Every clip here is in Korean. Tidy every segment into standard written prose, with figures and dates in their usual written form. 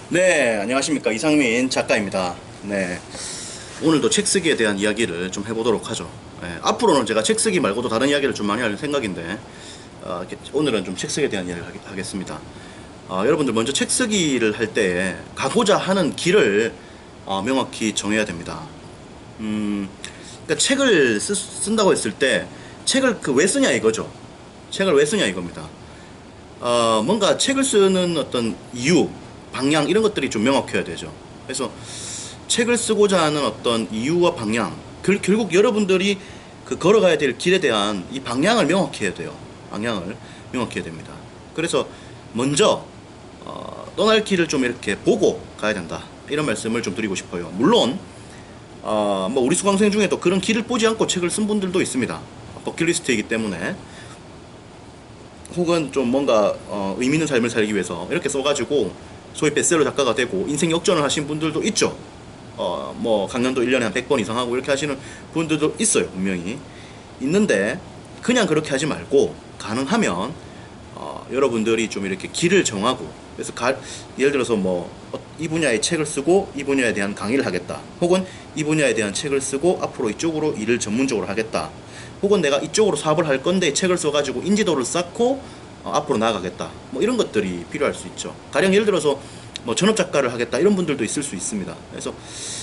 네, 안녕하십니까. 이상민 작가입니다. 네, 오늘도 책 쓰기에 대한 이야기를 좀 해보도록 하죠. 네, 앞으로는 제가 책 쓰기 말고도 다른 이야기를 좀 많이 할 생각인데, 오늘은 좀 책 쓰기에 대한 이야기를 하겠습니다. 여러분들 먼저 책 쓰기를 할 때 가고자 하는 길을 명확히 정해야 됩니다. 그러니까 책을 쓴다고 했을 때, 책을 왜 쓰냐 이거죠. 책을 왜 쓰냐 이겁니다. 뭔가 책을 쓰는 어떤 이유, 방향 이런 것들이 좀 명확해야 되죠. 그래서 책을 쓰고자 하는 어떤 이유와 방향, 결국 여러분들이 걸어가야 될 길에 대한 이 방향을 명확히 해야 돼요. 방향을 명확히 해야 됩니다. 그래서 먼저 떠날 길을 좀 이렇게 보고 가야 된다. 이런 말씀을 좀 드리고 싶어요. 물론 뭐 우리 수강생 중에도 그런 길을 보지 않고 책을 쓴 분들도 있습니다. 버킷리스트이기 때문에. 혹은 좀 뭔가 의미 있는 삶을 살기 위해서 이렇게 써가지고 소위 베스트셀러 작가가 되고 인생 역전을 하신 분들도 있죠. 뭐 강연도 1년에 한 100번 이상 하고 이렇게 하시는 분들도 있어요. 분명히 있는데, 그냥 그렇게 하지 말고 가능하면 여러분들이 좀 이렇게 길을 정하고, 그래서 예를 들어서 뭐 이 분야의 책을 쓰고 이 분야에 대한 강의를 하겠다, 혹은 이 분야에 대한 책을 쓰고 앞으로 이쪽으로 일을 전문적으로 하겠다, 혹은 내가 이쪽으로 사업을 할 건데 책을 써가지고 인지도를 쌓고 앞으로 나아가겠다, 뭐 이런 것들이 필요할 수 있죠. 가령 예를 들어서 뭐 전업작가를 하겠다 이런 분들도 있을 수 있습니다. 그래서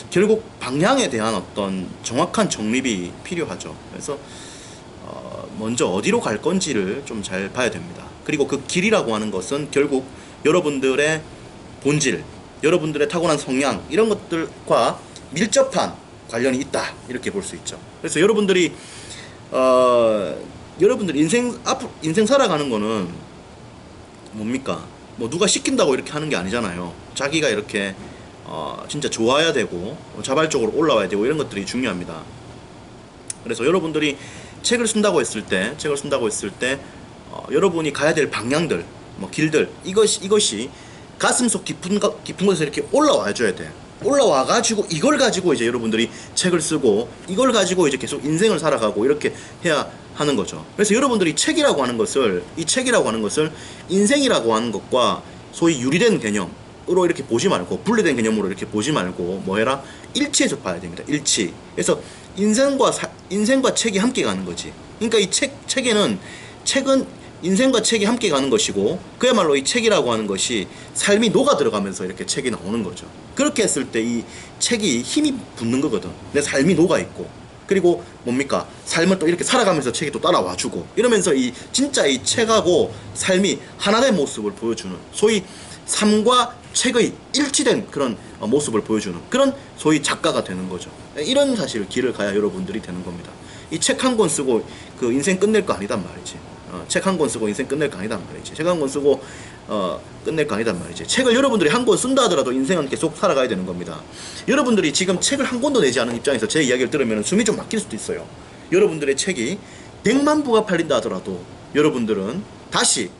결국 방향에 대한 어떤 정확한 정립이 필요하죠. 그래서 먼저 어디로 갈 건지를 좀 잘 봐야 됩니다. 그리고 그 길이라고 하는 것은 결국 여러분들의 본질, 여러분들의 타고난 성향 이런 것들과 밀접한 관련이 있다, 이렇게 볼 수 있죠. 그래서 여러분들이 여러분들 인생 살아가는 거는 뭡니까? 뭐 누가 시킨다고 이렇게 하는 게 아니잖아요. 자기가 이렇게 진짜 좋아야 되고 자발적으로 올라와야 되고 이런 것들이 중요합니다. 그래서 여러분들이 책을 쓴다고 했을 때 여러분이 가야 될 방향들, 뭐 길들, 이것이 가슴속 깊은 곳에서 이렇게 올라와 줘야 돼. 올라와 가지고 이걸 가지고 이제 여러분들이 책을 쓰고 이걸 가지고 이제 계속 인생을 살아가고 이렇게 해야 하는 거죠. 그래서 여러분들이 책이라고 하는 것을 인생이라고 하는 것과 소위 유리된 개념으로 이렇게 보지 말고, 분리된 개념으로 이렇게 보지 말고 뭐 해라? 일치해서 봐야 됩니다. 일치. 그래서 인생과 책이 함께 가는 거지. 그러니까 이 책은 인생과 책이 함께 가는 것이고, 그야말로 이 책이라고 하는 것이 삶이 녹아 들어가면서 이렇게 책이 나오는 거죠. 그렇게 했을 때 이 책이 힘이 붙는 거거든. 내 삶이 녹아 있고, 그리고 뭡니까? 삶을 또 이렇게 살아가면서 책이 또 따라와 주고, 이러면서 진짜 이 책하고 삶이 하나된 모습을 보여주는, 소위 삶과 책의 일치된 그런 모습을 보여주는 그런 소위 작가가 되는 거죠. 이런 사실 길을 가야 여러분들이 되는 겁니다. 이 책 한 권 쓰고 그 인생 끝낼 거 아니단 말이지. 책 한 권 쓰고 인생 끝낼 거 아니단 말이지. 책 한 권 쓰고 끝낼 거 아니단 말이지. 책을 여러분들이 한 권 쓴다 하더라도 인생은 계속 살아가야 되는 겁니다. 여러분들이 지금 책을 한 권도 내지 않은 입장에서 제 이야기를 들으면 숨이 좀 막힐 수도 있어요. 여러분들의 책이 100만 부가 팔린다 하더라도 여러분들은 다시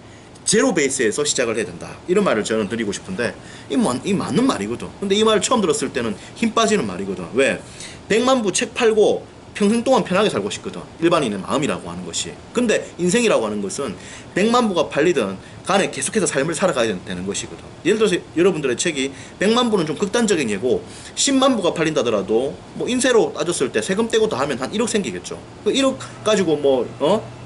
제로 베이스에서 시작을 해야 된다, 이런 말을 저는 드리고 싶은데, 이 맞는 말이거든. 근데 이 말을 처음 들었을 때는 힘 빠지는 말이거든. 왜? 100만 부 책 팔고 평생 동안 편하게 살고 싶거든, 일반인의 마음이라고 하는 것이. 근데 인생이라고 하는 것은 100만 부가 팔리든 간에 계속해서 삶을 살아가야 되는 것이거든. 예를 들어서 여러분들의 책이 100만 부는 좀 극단적인 예고, 10만 부가 팔린다더라도 뭐 인세로 따졌을 때 세금 떼고 다 하면 한 1억 생기겠죠. 그 1억 가지고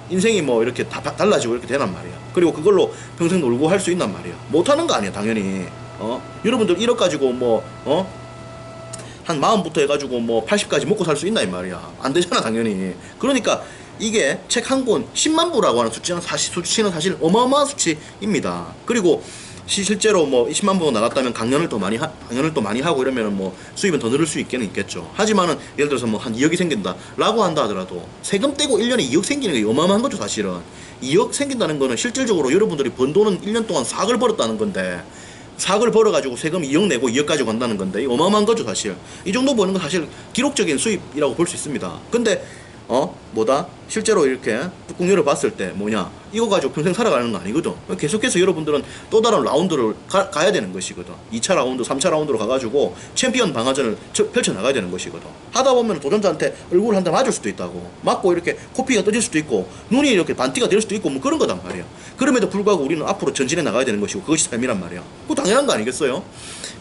인생이 뭐 이렇게 다 달라지고 이렇게 되란 말이야. 그리고 그걸로 평생 놀고 할 수 있단 말이야. 못하는 거 아니야 당연히. 여러분들 1억 가지고 한 40부터 해가지고 80까지 먹고 살 수 있나 이 말이야. 안 되잖아 당연히. 그러니까 이게 책 한 권 10만 부라고 하는 수치는 사실 어마어마한 수치입니다. 그리고 실제로 20만 부 나갔다면 강연을 또 많이 하고 이러면 수입은 더 늘을 수 있겠죠. 하지만은 예를 들어서 한 2억이 생긴다 라고 한다 하더라도 세금 떼고 1년에 2억 생기는 게 어마어마한 거죠 사실은. 2억 생긴다는 거는 실질적으로 여러분들이 번 돈은 1년 동안 4억을 벌었다는 건데, 4억을 벌어가지고 세금 2억 내고 2억 가지고 간다는 건데, 어마어마한 거죠 사실. 이 정도 버는 건 사실 기록적인 수입이라고 볼 수 있습니다. 근데 뭐다? 실제로 이렇게 뚜껑 열어봤을 때 뭐냐? 이거 가지고 평생 살아가는 거 아니거든. 계속해서 여러분들은 또 다른 라운드를 가야 되는 것이거든. 2차 라운드, 3차 라운드로 가가지고 챔피언 방어전을 펼쳐나가야 되는 것이거든. 하다 보면 도전자한테 얼굴 한 대 맞을 수도 있다고. 맞고 이렇게 코피가 떠질 수도 있고 눈이 이렇게 반티가 될 수도 있고 뭐 그런 거단 말이야. 그럼에도 불구하고 우리는 앞으로 전진해 나가야 되는 것이고 그것이 삶이란 말이야. 그거 당연한 거 아니겠어요?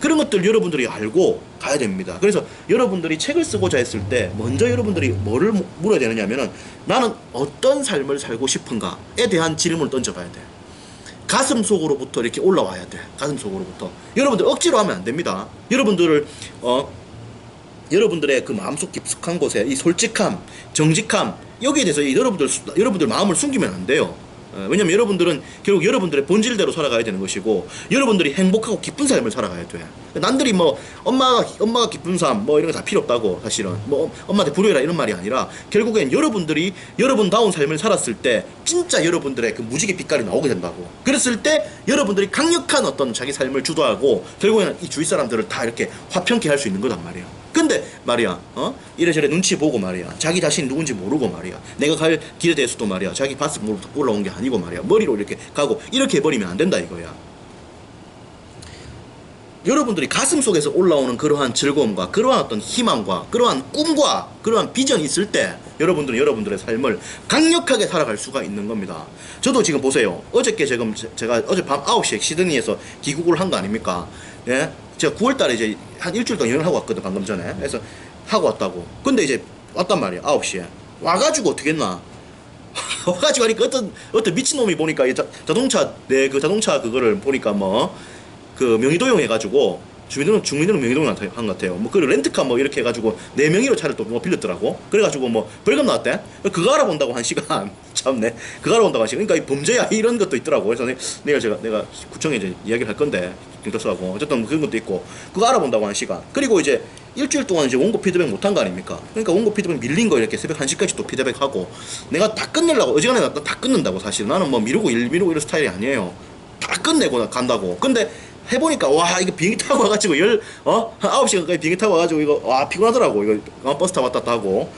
그런 것들 여러분들이 알고 가야 됩니다. 그래서 여러분들이 책을 쓰고자 했을 때 먼저 여러분들이 뭐를 물어야 되느냐면은 나는 어떤 삶을 살고 싶은가에 대한 질문을 던져봐야 돼. 가슴 속으로부터 이렇게 올라와야 돼. 가슴 속으로부터. 여러분들 억지로 하면 안 됩니다. 여러분들의 그 마음속 깊숙한 곳에 이 솔직함, 정직함 여기에 대해서 여러분들 마음을 숨기면 안 돼요. 왜냐면 여러분들은 결국 여러분들의 본질대로 살아가야 되는 것이고 여러분들이 행복하고 기쁜 삶을 살아가야 돼. 남들이 뭐 엄마가 기쁜 삶 뭐 이런 거 다 필요 없다고 사실은 뭐 엄마한테 불효해라 이런 말이 아니라 결국엔 여러분들이 여러분다운 삶을 살았을 때 진짜 여러분들의 그 무지개 빛깔이 나오게 된다고. 그랬을 때 여러분들이 강력한 어떤 자기 삶을 주도하고 결국에는 이 주위 사람들을 다 이렇게 화평케 할 수 있는 거단 말이야. 근데 말이야 이래저래 눈치 보고 말이야 자기 자신이 누군지 모르고 말이야 내가 갈 길에 대해서도 말이야 자기 바스 올라온 게 아니고 말이야 머리로 이렇게 가고 이렇게 해버리면 안 된다 이거야. 여러분들이 가슴 속에서 올라오는 그러한 즐거움과 그러한 어떤 희망과 그러한 꿈과 그러한 비전이 있을 때 여러분들은 여러분들의 삶을 강력하게 살아갈 수가 있는 겁니다. 저도 지금 보세요. 어저께 제가 어젯밤 9시에 시드니에서 귀국을 한 거 아닙니까? 예? 제가 9월달에 이제 한 일주일 동안 여행을 하고 왔거든 방금 전에. 그래서 하고 왔다고. 근데 이제 왔단 말이야 9시에 와가지고 어떻게 했나 와가지고 하니까 어떤 미친놈이 보니까 자동차 그거를 보니까 뭐 그 명의도용 해가지고 주민등록 명의도용 한 것 같아요. 뭐 그 렌트카 뭐 이렇게 해가지고 내 명의로 차를 또 뭐 빌렸더라고. 그래가지고 뭐 벌금 나왔대. 그거 알아본다고 한 시간 참네. 그거 알아본다고 한 시간. 그러니까 이 범죄야 이런 것도 있더라고. 그래서 내가 구청에 이제 이야기를 할 건데 경찰서하고 어쨌든 그런 것도 있고 그거 알아본다고 한 시간. 그리고 이제 일주일 동안 이제 원고 피드백 못한 거 아닙니까? 그러니까 원고 피드백 밀린 거 이렇게 새벽 1시까지 또 피드백하고 내가 다 끝내려고 어지간해 다 끝낸다고 사실. 나는 뭐 미루고 이런 스타일이 아니에요. 다 끝내고 간다고. 근데 해보니까 와 이거 비행기 타고 와가지고 한 9시간까지 비행기 타고 와가지고 이거 와 피곤하더라고. 이거 버스 타고 왔다 갔다 하고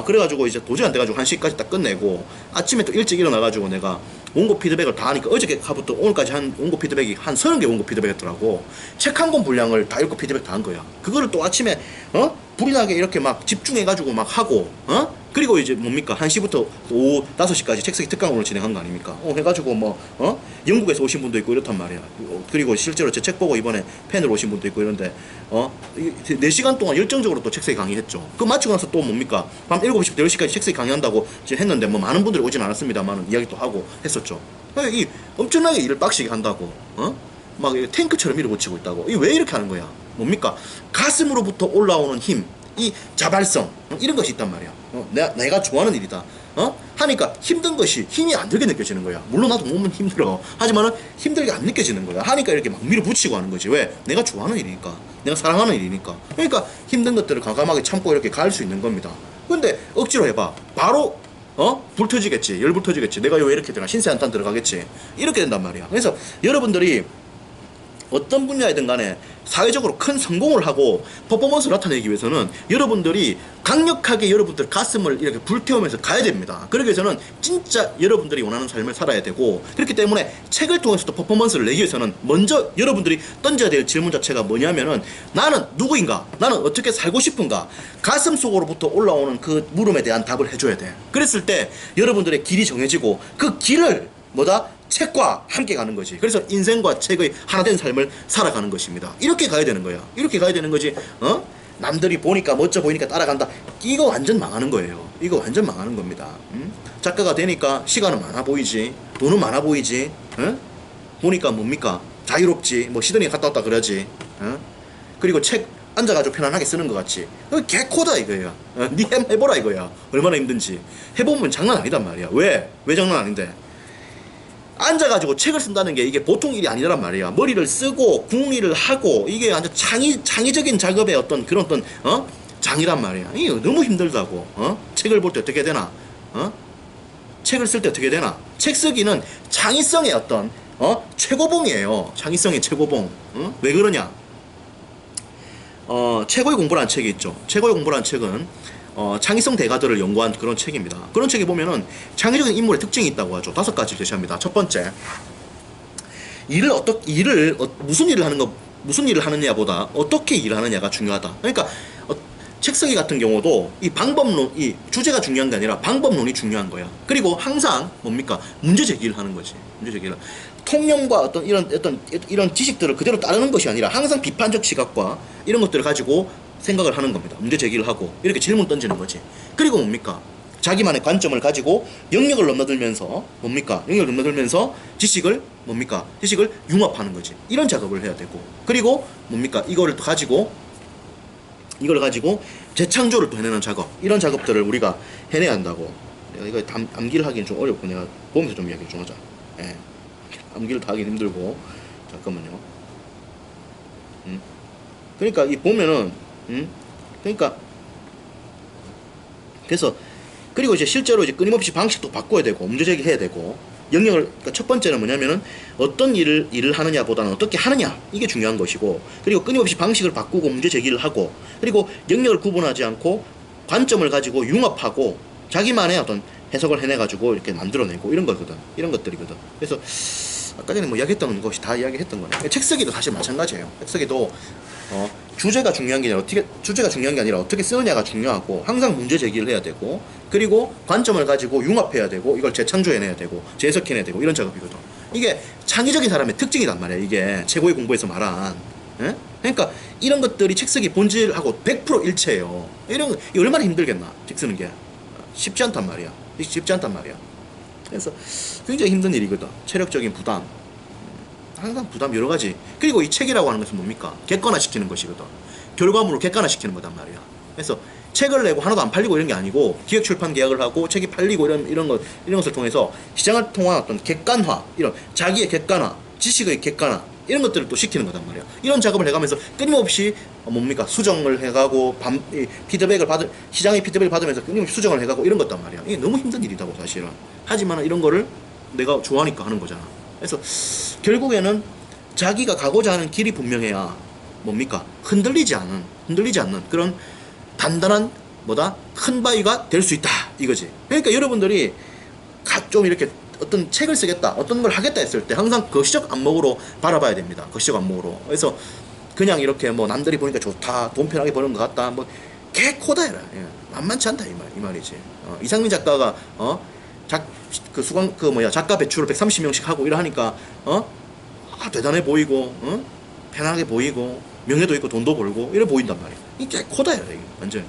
그래가지고 이제 도저히 안 돼가지고 1시까지 딱 끝내고 아침에 또 일찍 일어나가지고 내가 원고 피드백을 다 하니까 어저께부터 오늘까지 한 원고 피드백이 한 30개 원고 피드백 했더라고. 책 한 권 분량을 다 읽고 피드백 다 한 거야. 그거를 또 아침에 불이 나게 이렇게 막 집중해가지고 막 하고 그리고 이제 뭡니까 1시부터 오후 5시까지 책쓰기 특강으로 진행한 거 아닙니까? 해가지고 뭐 영국에서 오신 분도 있고 이렇단 말이야. 그리고 실제로 제 책 보고 이번에 팬으로 오신 분도 있고 이런데 4시간 동안 열정적으로 또 책쓰기 강의했죠. 그 마치고 나서 또 뭡니까 밤 7시부터 10시까지 책쓰기 강의한다고 지금 했는데 뭐 많은 분들이 오진 않았습니다만 이야기 또 하고 했었죠. 이 엄청나게 일을 빡시게 한다고 막 탱크처럼 밀어붙이고 있다고. 이 왜 이렇게 하는 거야? 뭡니까? 가슴으로부터 올라오는 힘, 이 자발성 이런 것이 있단 말이야. 내가 좋아하는 일이다. 하니까 힘든 것이 힘이 안 들게 느껴지는 거야. 물론 나도 몸은 힘들어. 하지만은 힘들게 안 느껴지는 거야. 하니까 이렇게 막 밀어붙이고 하는 거지. 왜? 내가 좋아하는 일이니까. 내가 사랑하는 일이니까. 그러니까 힘든 것들을 과감하게 참고 이렇게 갈 수 있는 겁니다. 근데 억지로 해봐. 바로 불 터지겠지. 열불 터지겠지. 내가 왜 이렇게 되나 신세한탄 들어가겠지. 이렇게 된단 말이야. 그래서 여러분들이 어떤 분야이든 간에 사회적으로 큰 성공을 하고 퍼포먼스를 나타내기 위해서는 여러분들이 강력하게 여러분들 가슴을 이렇게 불태우면서 가야 됩니다. 그러기 위해서는 진짜 여러분들이 원하는 삶을 살아야 되고 그렇기 때문에 책을 통해서도 퍼포먼스를 내기 위해서는 먼저 여러분들이 던져야 될 질문 자체가 뭐냐면은 나는 누구인가? 나는 어떻게 살고 싶은가? 가슴 속으로부터 올라오는 그 물음에 대한 답을 해줘야 돼. 그랬을 때 여러분들의 길이 정해지고 그 길을 뭐다? 책과 함께 가는 거지. 그래서 인생과 책의 하나 된 삶을 살아가는 것입니다. 이렇게 가야 되는 거야. 이렇게 가야 되는 거지. 남들이 보니까 멋져 보이니까 따라간다. 이거 완전 망하는 거예요. 이거 완전 망하는 겁니다. 작가가 되니까 시간은 많아 보이지. 돈은 많아 보이지. 보니까 뭡니까? 자유롭지. 뭐 시드니 갔다 왔다 그러지. 그리고 책 앉아가지고 편안하게 쓰는 것 같지. 개코다 이거야. 니 해보라 이거야. 얼마나 힘든지. 해보면 장난 아니단 말이야. 왜? 왜 장난 아닌데? 앉아가지고 책을 쓴다는 게 이게 보통 일이 아니란 말이야. 머리를 쓰고 궁리를 하고 이게 아주 창의적인 작업의 어떤 그런 어떤 장이란 말이야. 이게 너무 힘들다고. 책을 볼 때 어떻게 되나? 책을 쓸 때 어떻게 되나? 책 쓰기는 창의성의 어떤 최고봉이에요. 창의성의 최고봉. 왜 그러냐? 최고의 공부라는 책이 있죠. 최고의 공부라는 책은 창의성 대가들을 연구한 그런 책입니다. 그런 책에 보면은 창의적인 인물의 특징이 있다고 하죠. 5가지 제시합니다. 첫 번째, 무슨 일을 하느냐보다 어떻게 일하느냐가 중요하다. 그러니까 책 쓰기 같은 경우도 이 주제가 중요한 게 아니라 방법론이 중요한 거야. 그리고 항상 뭡니까? 문제 제기를 하는 거지. 문제 제기를. 통념과 이런 지식들을 그대로 따르는 것이 아니라 항상 비판적 시각과 이런 것들을 가지고 생각을 하는 겁니다. 문제 제기를 하고 이렇게 질문 던지는 거지. 그리고 뭡니까? 자기만의 관점을 가지고 영역을 넘나들면서 지식을 융합하는 거지. 이런 작업을 해야 되고, 그리고 뭡니까? 이걸 가지고 재창조를 또 해내는 작업, 이런 작업들을 우리가 해내야 한다고. 내가 이거 암기를 하기는 좀 어렵고 내가 보면서 좀 이야기를 좀 하자. 예. 암기를 다 하기 힘들고. 잠깐만요. 그러니까 이 보면은 그러니까 그래서 그리고 이제 실제로 이제 끊임없이 방식도 바꿔야 되고 문제 제기해야 되고, 영역을, 그러니까 첫 번째는 뭐냐면은 어떤 일을 하느냐보다는 어떻게 하느냐, 이게 중요한 것이고, 그리고 끊임없이 방식을 바꾸고 문제 제기를 하고, 그리고 영역을 구분하지 않고 관점을 가지고 융합하고 자기만의 어떤 해석을 해내가지고 이렇게 만들어내고, 이런 거거든. 이런 것들이거든. 그래서 아까 전에 뭐 이야기했던 것이 다 이야기했던 거네. 책 쓰기도 사실 마찬가지예요. 책 쓰기도 주제가 중요한 게 아니라 어떻게 쓰느냐가 중요하고, 항상 문제 제기를 해야 되고, 그리고 관점을 가지고 융합해야 되고, 이걸 재창조해내야 되고, 재해석해내야 되고, 이런 작업이거든. 이게 창의적인 사람의 특징이란 말이야. 이게 최고의 공부에서 말한. 예? 그러니까 이런 것들이 책 쓰기 본질하고 100% 일체예요. 이거 얼마나 힘들겠나, 책 쓰는 게. 쉽지 않단 말이야. 그래서 굉장히 힘든 일이거든. 체력적인 부담, 항상 부담 여러 가지. 그리고 이 책이라고 하는 것은 뭡니까? 객관화시키는 것이거든. 결과물을 객관화시키는 거단 말이야. 그래서 책을 내고 하나도 안 팔리고 이런 게 아니고, 기획 출판 계약을 하고 책이 팔리고 이런 것을 통해서 시장을 통한 어떤 객관화, 이런 자기의 객관화, 지식의 객관화, 이런 것들을 또 시키는 거단 말이야. 이런 작업을 해가면서 끊임없이 수정을 해가고, 시장의 피드백을 받으면서 끊임없이 수정을 해가고, 이런 것단 말이야. 이게 너무 힘든 일이다고 사실은. 하지만 이런 거를 내가 좋아하니까 하는 거잖아. 그래서 결국에는 자기가 가고자 하는 길이 분명해야 흔들리지 않는 그런 단단한 큰 바위가 될 수 있다, 이거지. 그러니까 여러분들이 좀 이렇게 어떤 책을 쓰겠다, 어떤 걸 하겠다 했을 때 항상 거시적 안목으로 바라봐야 됩니다. 거시적 안목으로. 그래서 그냥 이렇게 남들이 보니까 좋다, 돈 편하게 버는 것 같다, 개코다 해라. 예. 만만치 않다, 이 말이지. 이상민 작가가 작가 배출을 130명씩 하고 이러 하니까 대단해 보이고, 편하게 보이고, 명예도 있고 돈도 벌고 이래 보인단 말이야. 이게 코다야, 이게 완전.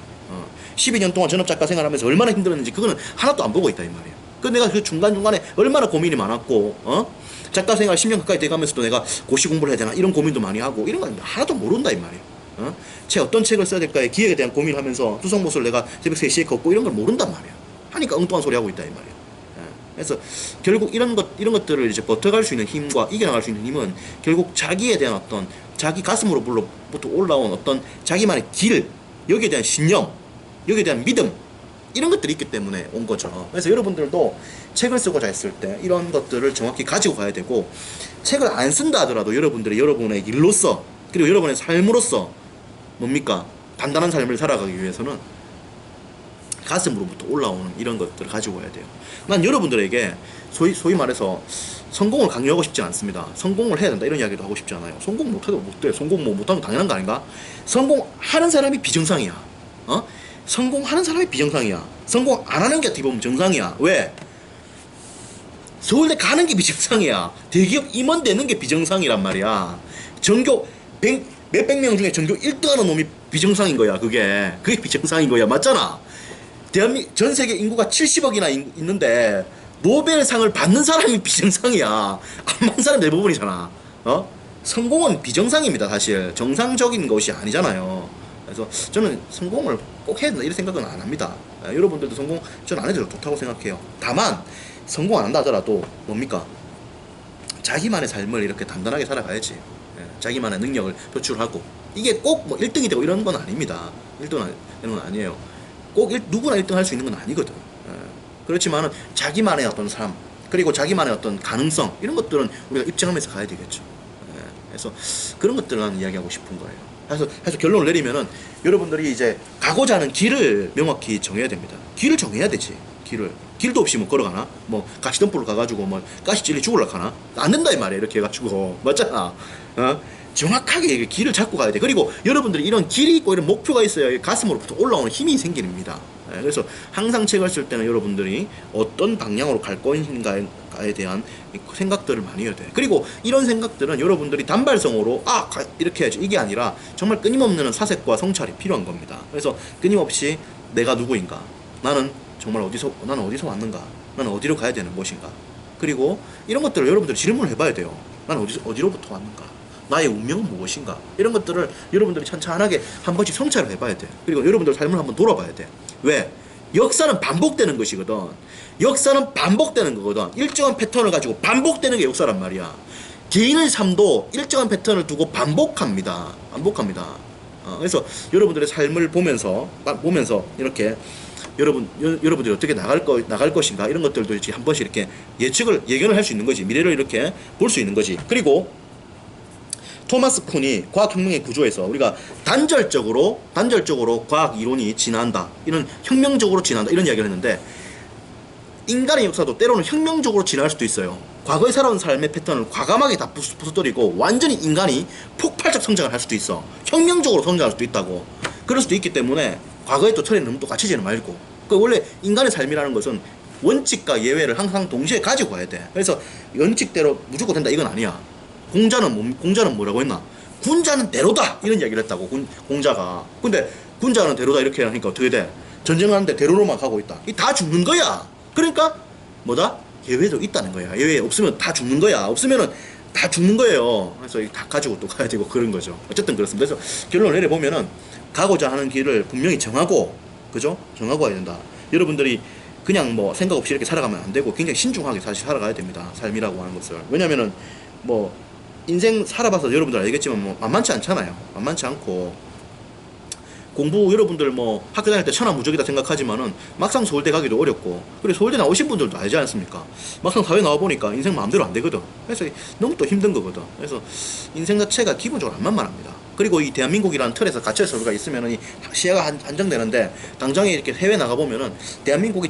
12년 동안 전업 작가 생활하면서 얼마나 힘들었는지 그거는 하나도 안 보고 있다, 이 말이야. 내가 그 중간중간에 얼마나 고민이 많았고, 작가 생활 10년 가까이 돼가면서도 내가 고시 공부를 해야 되나, 이런 고민도 많이 하고, 이런 건 하나도 모른다, 이 말이야. 어떤 책을 써야 될까에 기획에 대한 고민을 하면서 투성못을 내가 새벽 3시에 걷고, 이런 걸 모른단 말이야. 하니까 엉뚱한 소리 하고 있다, 이 말이야. 그래서 결국 이런 것들을 이제 버텨갈 수 있는 힘과 이겨나갈 수 있는 힘은 결국 자기에 대한 어떤 자기 가슴으로부터 올라온 어떤 자기만의 길, 여기에 대한 신념, 여기에 대한 믿음, 이런 것들이 있기 때문에 온 거죠. 그래서 여러분들도 책을 쓰고자 했을 때 이런 것들을 정확히 가지고 가야 되고, 책을 안 쓴다 하더라도 여러분의 일로서, 그리고 여러분의 삶으로서 단단한 삶을 살아가기 위해서는 가슴으로부터 올라오는 이런 것들을 가지고 가야 돼요. 난 여러분들에게 소위 말해서 성공을 강요하고 싶지 않습니다. 성공을 해야 된다, 이런 이야기도 하고 싶지 않아요. 성공 못해도 못돼. 성공 못하면 당연한 거 아닌가? 성공하는 사람이 비정상이야. 성공하는 사람이 비정상이야. 성공 안 하는 게 어떻게 보면 정상이야. 왜? 서울대 가는 게 비정상이야. 대기업 임원 되는 게 비정상이란 말이야. 전교 몇백 명 중에 전교 1등 하는 놈이 비정상인 거야. 그게 비정상인 거야. 맞잖아. 전 세계 인구가 70억이나 있는데 노벨상을 받는 사람이 비정상이야. 안 받는 사람 대부분이잖아. 성공은 비정상입니다. 사실 정상적인 것이 아니잖아요. 그래서 저는 성공을 꼭 해야 된다, 이런 생각은 안 합니다. 여러분들도 성공 저는 안 해도 좋다고 생각해요. 다만 성공 안 한다 하더라도 자기만의 삶을 이렇게 단단하게 살아가야지. 자기만의 능력을 표출하고, 이게 꼭 1등이 되고 이런 건 아닙니다. 1등은 이런 건 아니에요. 꼭 누구나 1등 할 수 있는 건 아니거든. 그렇지만은 자기만의 어떤 삶, 그리고 자기만의 어떤 가능성, 이런 것들은 우리가 입증하면서 가야 되겠죠. 그래서 그런 것들을 나는 이야기하고 싶은 거예요. 그래서 결론을 내리면은 여러분들이 이제 가고자 하는 길을 명확히 정해야 됩니다. 길을 정해야 되지. 길도 없이 뭐 걸어가나? 뭐 가시덤불을 가가지고 뭐 가시 찔리 죽을라 하나? 안 된다 이 말이야. 이렇게 해가지고 맞잖아. 정확하게 길을 잡고 가야 돼. 그리고 여러분들이 이런 길이 있고 이런 목표가 있어야 가슴으로부터 올라오는 힘이 생깁니다. 그래서 항상 책을 쓸 때는 여러분들이 어떤 방향으로 갈 것인가에 대한 생각들을 많이 해야 돼. 그리고 이런 생각들은 여러분들이 단발성으로 이렇게 해야지 이게 아니라 정말 끊임없는 사색과 성찰이 필요한 겁니다. 그래서 끊임없이 내가 누구인가? 나는 어디서 왔는가? 나는 어디로 가야 되는 것인가? 그리고 이런 것들을 여러분들이 질문을 해봐야 돼요. 나는 어디로부터 왔는가? 나의 운명은 무엇인가? 이런 것들을 여러분들이 찬찬하게 한 번씩 성찰을 해봐야 돼. 그리고 여러분들 삶을 한번 돌아봐야 돼. 왜? 역사는 반복되는 것이거든. 역사는 반복되는 거거든. 일정한 패턴을 가지고 반복되는 게 역사란 말이야. 개인의 삶도 일정한 패턴을 두고 반복합니다. 그래서 여러분들의 삶을 보면서 이렇게 여러분들이 어떻게 나갈 것인가 이런 것들도 이제 한 번씩 이렇게 예견을 할 수 있는 거지. 미래를 이렇게 볼 수 있는 거지. 그리고 토마스 쿤이 과학혁명의 구조에서 우리가 단절적으로 과학 이론이 진화한다, 이런 혁명적으로 진화한다 이런 이야기를 했는데, 인간의 역사도 때로는 혁명적으로 진화할 수도 있어요. 과거에 살아온 삶의 패턴을 과감하게 다 부숴버리고 완전히 인간이 폭발적 성장을 할 수도 있어. 혁명적으로 성장할 수도 있다고. 그럴 수도 있기 때문에 과거의 또 틀에 너무 또 갇히지는 말고, 원래 인간의 삶이라는 것은 원칙과 예외를 항상 동시에 가지고 가야 돼. 그래서 원칙대로 무조건 된다 이건 아니야. 공자는 뭐라고 했나? 군자는 대로다 이런 이야기를 했다고. 공자가. 근데 군자는 대로다 이렇게 하니까 어떻게 돼? 전쟁하는데 대로로만 가고 있다. 이 다 죽는 거야. 그러니까 뭐다? 예외도 있다는 거야. 예외 없으면 다 죽는 거야. 없으면은 다 죽는 거예요. 그래서 다 가지고 또 가야 되고 그런 거죠. 어쨌든 그렇습니다. 그래서 결론을 내려보면은 가고자 하는 길을 분명히 정하고, 그죠? 정하고 가야 된다. 여러분들이 그냥 뭐 생각 없이 이렇게 살아가면 안 되고 굉장히 신중하게 사실 살아가야 됩니다. 삶이라고 하는 것을. 왜냐면은 뭐 인생 살아봐서 여러분들 알겠지만 뭐 만만치 않잖아요. 만만치 않고, 공부 여러분들 뭐 학교 다닐 때 천하무적이다 생각하지만은 막상 서울대 가기도 어렵고, 그리고 서울대 나오신 분들도 알지 않습니까? 막상 사회 나와보니까 인생 마음대로 안 되거든. 그래서 너무 또 힘든 거거든. 그래서 인생 자체가 기본적으로 안 만만합니다. 그리고 이 대한민국이라는 틀에서 갇혀서 우리가 있으면은 이 시야가 한정되는데, 당장에 이렇게 해외 나가보면은 대한민국이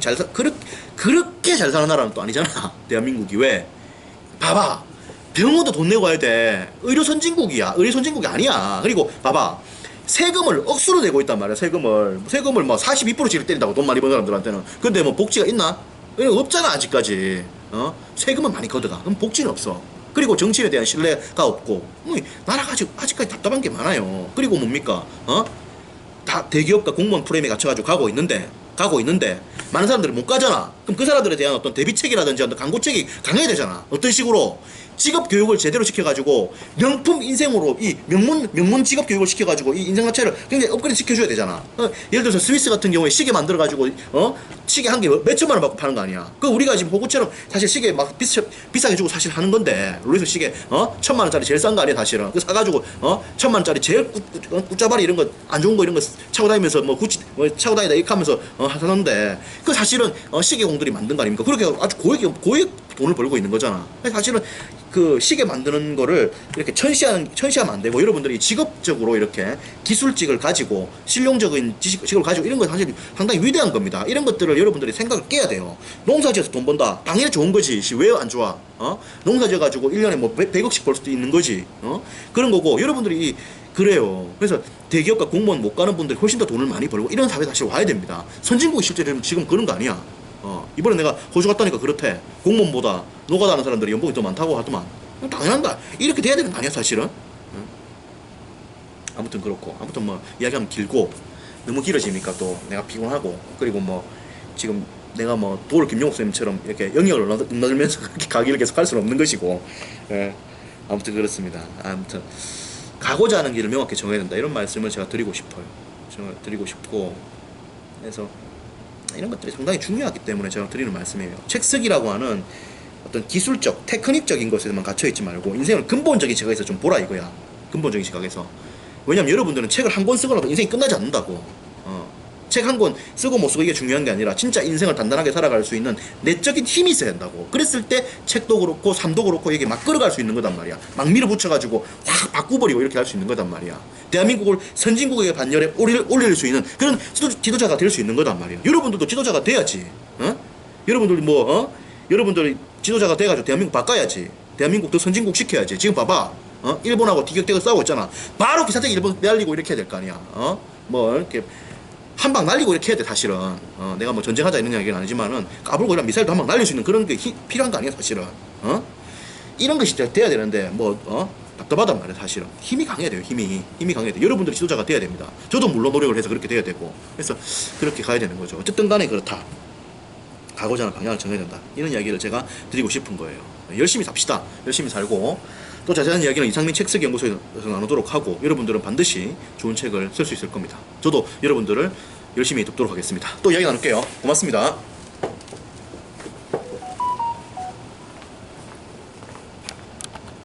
그렇게 잘 사는 나라는 또 아니잖아. 대한민국이. 왜? 봐봐. 병원도 돈 내고 가야 돼. 의료 선진국이야. 의료 선진국이 아니야. 그리고 봐봐. 세금을 억수로 내고 있단 말이야. 세금을 뭐 42%씩 때린다고, 돈 많이 버는 사람들한테는. 근데 뭐 복지가 있나? 없잖아 아직까지. 세금은 많이 걷어가. 그럼 복지는 없어. 그리고 정치에 대한 신뢰가 없고, 나라가 아직까지 답답한 게 많아요. 그리고 뭡니까? 다 대기업과 공무원 프레임에 갇혀가지고 가고 있는데 많은 사람들이 못 가잖아. 그럼 그 사람들에 대한 어떤 대비책이라든지 어떤 강구책이 강해야 되잖아. 어떤 식으로? 직업 교육을 제대로 시켜가지고 명품 인생으로 이 명문 직업 교육을 시켜가지고 이 인생 자체를 굉장히 업그레이드 시켜줘야 되잖아. 예를 들어서 스위스 같은 경우에 시계 만들어가지고 시계 한 개 몇 천만 원 받고 파는 거 아니야. 그 우리가 지금 호구처럼 사실 시계 막 비싸게 주고 사실 하는 건데, 롤렉스 시계 1,000만 원짜리 제일 싼 거 아니야 사실은. 그 사가지고 1,000만 원짜리 제일 굿자발이 이런 거 안 좋은 거 이런 거 차고 다니면서 뭐 구찌 차고 다니다 이렇게 하면서 하는데, 그 사실은 시계 공들이 만든 거 아닙니까? 그렇게 아주 고액 돈을 벌고 있는 거잖아. 사실은 그 시계 만드는 거를 이렇게 천시하면 안 되고, 여러분들이 직업적으로 이렇게 기술직을 가지고 실용적인 지식을 가지고 이런 건 사실 상당히 위대한 겁니다. 이런 것들을 여러분들이 생각을 깨야 돼요. 농사지어서 돈 번다. 당연히 좋은 거지. 왜 안 좋아? 농사지어 가지고 1년에 뭐 100억씩 벌 수도 있는 거지. 그런 거고, 여러분들이 그래요. 그래서 대기업과 공무원 못 가는 분들이 훨씬 더 돈을 많이 벌고 이런 사회 사실 와야 됩니다. 선진국이 실제로 지금 그런 거 아니야. 이번에 내가 호주 갔다니까 그렇대. 공무원보다 노가다하는 사람들이 연봉이 더 많다고 하더만. 당연한다. 이렇게 돼야 되는 거 아니야 사실은. 아무튼 그렇고, 아무튼 뭐 이야기하면 길고 너무 길어지니까 또 내가 피곤하고, 그리고 뭐 지금 내가 뭐 도울 김용옥 선생님처럼 이렇게 영역을 넘나들면서 그렇게 가기를 계속 할 수는 없는 것이고, 아무튼 그렇습니다. 아무튼 가고자 하는 길을 명확히 정해야 된다, 이런 말씀을 제가 드리고 싶어요. 드리고 싶고, 그래서 이런 것들이 상당히 중요하기 때문에 제가 드리는 말씀이에요. 책 쓰기라고 하는 어떤 기술적, 테크닉적인 것에만 갇혀있지 말고 인생을 근본적인 시각에서 좀 보라 이거야. 근본적인 시각에서. 왜냐면 여러분들은 책을 한 권 쓰거나 인생이 끝나지 않는다고. 책 한 권 쓰고 못 쓰고 이게 중요한 게 아니라 진짜 인생을 단단하게 살아갈 수 있는 내적인 힘이 있어야 된다고. 그랬을 때 책도 그렇고 삶도 그렇고 이게 막 끌어갈 수 있는 거단 말이야. 막 밀어붙여가지고 확 바꾸버리고 이렇게 할 수 있는 거단 말이야. 대한민국을 선진국의 반열에 올릴 수 있는 그런 지도자가 될 수 있는 거단 말이야. 여러분들도 지도자가 돼야지. 여러분들 여러분들이 지도자가 돼가지고 대한민국 바꿔야지. 대한민국 더 선진국 시켜야지. 지금 봐봐. 일본하고 티격태격 싸우고 있잖아. 바로 기사대기 일본 날리고 이렇게 해야 될 거 아니야. 뭐 이렇게 한 방 날리고 이렇게 해야 돼 사실은. 내가 뭐 전쟁하자 이런 이야기는 아니지만은 까불고 그냥 미사일도 한 방 날릴 수 있는 그런 게 필요한 거 아니야 사실은. 이런 것이 돼야 되는데 답답하단 말이야 사실은. 힘이 강해야 돼요. 힘이 강해야 돼. 여러분들이 지도자가 돼야 됩니다. 저도 물론 노력을 해서 그렇게 돼야 되고. 그래서 그렇게 가야 되는 거죠. 어쨌든 간에 그렇다. 가고자 하는 방향을 정해야 된다. 이런 이야기를 제가 드리고 싶은 거예요. 열심히 삽시다. 열심히 살고 또 자세한 이야기는 이상민 책쓰기 연구소에서 나누도록 하고 여러분들은 반드시 좋은 책을 쓸 수 있을 겁니다. 저도 여러분들을 열심히 돕도록 하겠습니다. 또 이야기 나눌게요. 고맙습니다.